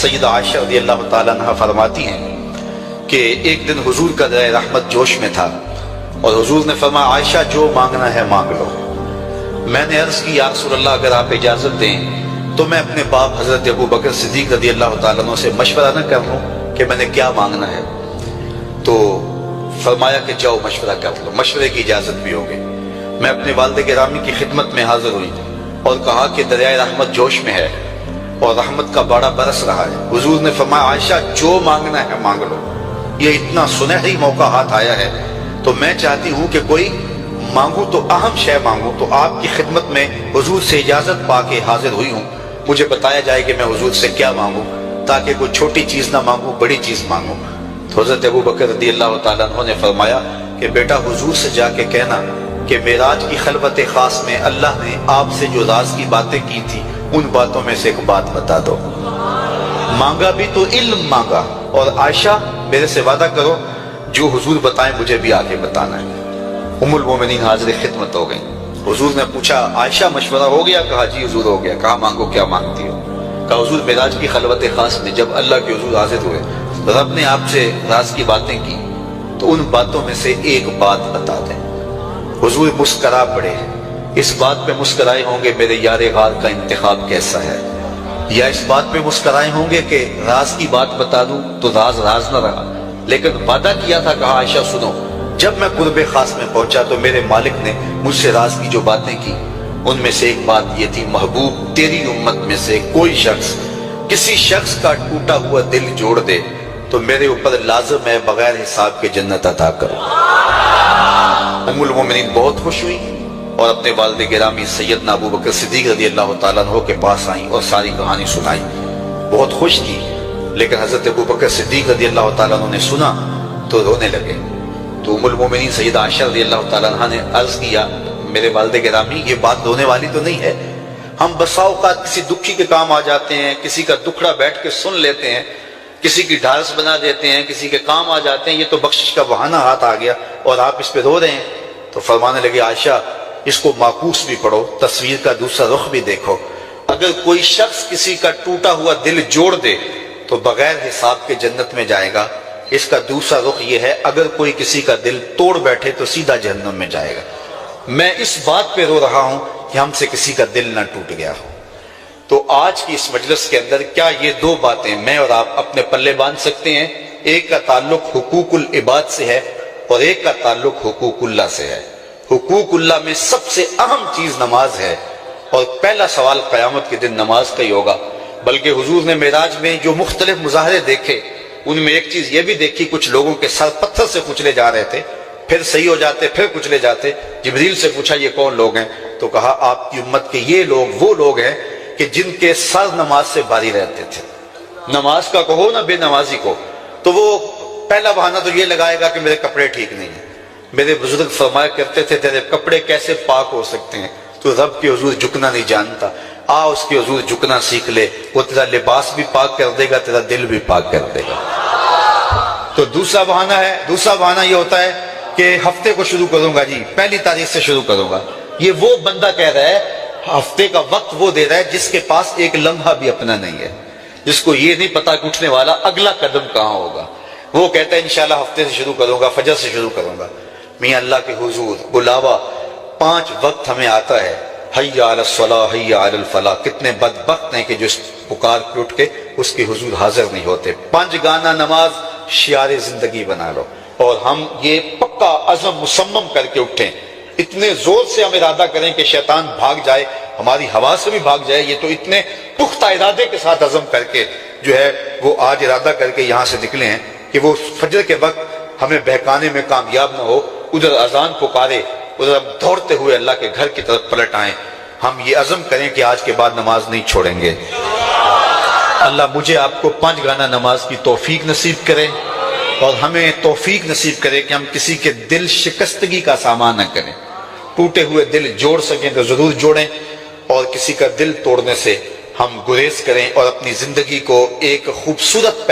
سیدہ عائشہ رضی اللہ تعالیٰ عنہ فرماتی ہیں کہ ایک دن حضور کا دریا رحمت جوش میں تھا اور حضور نے فرمایا عائشہ جو مانگنا ہے مانگ لو۔ میں نے عرض کی یا رسول اللہ اگر آپ اجازت دیں تو میں اپنے باپ حضرت ابو بکر صدیق رضی اللہ تعالیٰ عنہ سے مشورہ نہ کر لوں کہ میں نے کیا مانگنا ہے؟ تو فرمایا کہ جاؤ مشورہ کر لو، مشورے کی اجازت بھی ہوگی۔ میں اپنے والد گرامی کی خدمت میں حاضر ہوئی اور کہا کہ دریائے رحمت جوش میں ہے اور رحمت کا باڑا برس رہا ہے۔ حضور نے فرمایا عائشہ جو مانگنا ہے مانگ لو، یہ اتنا سنہری موقع ہاتھ آیا ہے تو میں چاہتی ہوں کہ کوئی مانگوں تو اہم شے مانگوں۔ تو آپ کی خدمت میں حضور سے اجازت پا کے حاضر ہوئی ہوں، مجھے بتایا جائے کہ میں حضور سے کیا مانگوں تاکہ کوئی چھوٹی چیز نہ مانگوں، بڑی چیز مانگوں۔ تو حضرت ابو بکر رضی اللہ تعالیٰ عنہ نے فرمایا کہ بیٹا حضور سے جا کے کہنا کہ معراج کی خلوت خاص میں اللہ نے آپ سے جو راز کی باتیں کی تھی ان باتوں میں سے ایک بات بتا دو۔ مانگا بھی تو علم مانگا، اور عائشہ میرے سے وعدہ کرو جو حضور بتائیں مجھے بھی آگے بتانا ہے۔ ام المومنین حاضر خدمت ہو گئی۔ حضور نے پوچھا عائشہ مشورہ ہو گیا؟ کہا جی حضور ہو گیا۔ کہا مانگو کیا مانگتی ہو؟ کہا حضور معراج کی خلوت خاص میں جب اللہ کے حضور حاضر ہوئے رب نے آپ سے راز کی باتیں کی تو ان باتوں میں سے ایک بات بتا دیں۔ حضور مسکرا پڑے، اس بات پہ مسکرائے ہوں گے میرے یار غار کا انتخاب کیسا ہے، یا اس بات پہ مسکرائے ہوں گے کہ راز کی بات بتا دوں تو راز راز نہ رہا، لیکن وعدہ کیا تھا۔ کہا عائشہ سنو، جب میں قرب خاص میں پہنچا تو میرے مالک نے مجھ سے راز کی جو باتیں کی ان میں سے ایک بات یہ تھی محبوب تیری امت میں سے کوئی شخص کسی شخص کا ٹوٹا ہوا دل جوڑ دے تو میرے اوپر لازم ہے بغیر حساب کے جنت عطا کرو۔ ام المومنین بہت خوش ہوئی اور اپنے والد گرامی سیدنا ابو بکر صدیق رضی اللہ تعالیٰ عنہ کے پاس آئیں اور ساری کہانی سنائی۔ بہت خوش تھی، لیکن حضرت ابو بکر صدیق رضی اللہ تعالیٰ عنہ نے سنا تو رونے لگے۔ تو ام المومنین سیدہ عائشہ رضی اللہ تعالیٰ عنہ نے عرض کیا میرے والد گرامی یہ بات رونے والی تو نہیں ہے، ہم بسا اوقات کسی دکھی کے کام آ جاتے ہیں، کسی کا دکھڑا بیٹھ کے سن لیتے ہیں، کسی کی ڈھارس بنا دیتے ہیں، کسی کے کام آ جاتے ہیں، یہ تو بخشش کا بہانہ ہاتھ آ گیا اور آپ اس پہ رو رہے ہیں۔ تو فرمانے لگے عائشہ اس کو معکوس بھی پڑھو، تصویر کا دوسرا رخ بھی دیکھو، اگر کوئی شخص کسی کا ٹوٹا ہوا دل جوڑ دے تو بغیر حساب کے جنت میں جائے گا، اس کا دوسرا رخ یہ ہے اگر کوئی کسی کا دل توڑ بیٹھے تو سیدھا جہنم میں جائے گا۔ میں اس بات پہ رو رہا ہوں کہ ہم سے کسی کا دل نہ ٹوٹ گیا ہو۔ تو آج کی اس مجلس کے اندر کیا یہ دو باتیں میں اور آپ اپنے پلے باندھ سکتے ہیں؟ ایک کا تعلق حقوق العباد سے ہے اور ایک کا تعلق حقوق اللہ سے ہے۔ حقوق اللہ میں سب سے اہم چیز نماز ہے، اور پہلا سوال قیامت کے دن نماز کا ہی ہوگا۔ بلکہ حضور نے معراج میں جو مختلف مظاہرے دیکھے ان میں ایک چیز یہ بھی دیکھی، کچھ لوگوں کے سر پتھر سے کچلے جا رہے تھے، پھر صحیح ہو جاتے، پھر کچلے جاتے۔ جبریل سے پوچھا یہ کون لوگ ہیں؟ تو کہا آپ کی امت کے یہ لوگ وہ لوگ ہیں کہ جن کے سر نماز سے باری رہتے تھے۔ نماز کا کہو نہ بے نمازی کو، تو وہ پہلا بہانہ تو یہ لگائے گا کہ میرے کپڑے ٹھیک نہیں ہیں۔ میرے بزرگ فرمایا کرتے تھے تیرے کپڑے کیسے پاک ہو سکتے ہیں؟ تو رب کے حضور جھکنا نہیں جانتا، آ اس کے حضور جھکنا سیکھ لے، وہ تیرا لباس بھی پاک کر دے گا، تیرا دل بھی پاک کر دے گا۔ تو دوسرا بہانہ یہ ہوتا ہے کہ ہفتے کو شروع کروں گا جی، پہلی تاریخ سے شروع کروں گا۔ یہ وہ بندہ کہہ رہا ہے، ہفتے کا وقت وہ دے رہا ہے جس کے پاس ایک لمحہ بھی اپنا نہیں ہے، جس کو یہ نہیں پتا کہ اٹھنے والا اگلا قدم کہاں ہوگا۔ وہ کہتا ہے انشاءاللہ ہفتے سے شروع کروں گا، فجر سے شروع کروں گا۔ میاں اللہ کے حضور بلاوا 5 وقت ہمیں آتا ہے، حی علی الصلاۃ حی علی الفلاح۔ کتنے بدبخت ہیں کہ جو پکار کے اٹھ کے اس کے حضور حاضر نہیں ہوتے۔ 5 گانا نماز شعار زندگی بنا لو، اور ہم یہ پکا عزم مصمم کر کے اٹھیں، اتنے زور سے ہم ارادہ کریں کہ شیطان بھاگ جائے، ہماری ہوا سے بھی بھاگ جائے۔ یہ تو اتنے پختہ ارادے کے ساتھ عزم کر کے جو ہے وہ آج ارادہ کر کے یہاں سے نکلے ہیں کہ وہ فجر کے وقت ہمیں بہکانے میں کامیاب نہ ہو، ادھر اذان پکارے ادھر ہم دوڑتے ہوئے اللہ کے گھر کی طرف پلٹ آئیں۔ ہم یہ عزم کریں کہ آج کے بعد نماز نہیں چھوڑیں گے۔ اللہ مجھے آپ کو 5 گانا نماز کی توفیق نصیب کرے، اور ہمیں توفیق نصیب کرے کہ ہم کسی کے دل شکستگی کا سامان نہ کریں۔ ٹوٹے ہوئے دل جوڑ سکیں تو ضرور جوڑیں، اور کسی کا دل توڑنے سے ہم گریز کریں اور اپنی زندگی کو ایک خوبصورت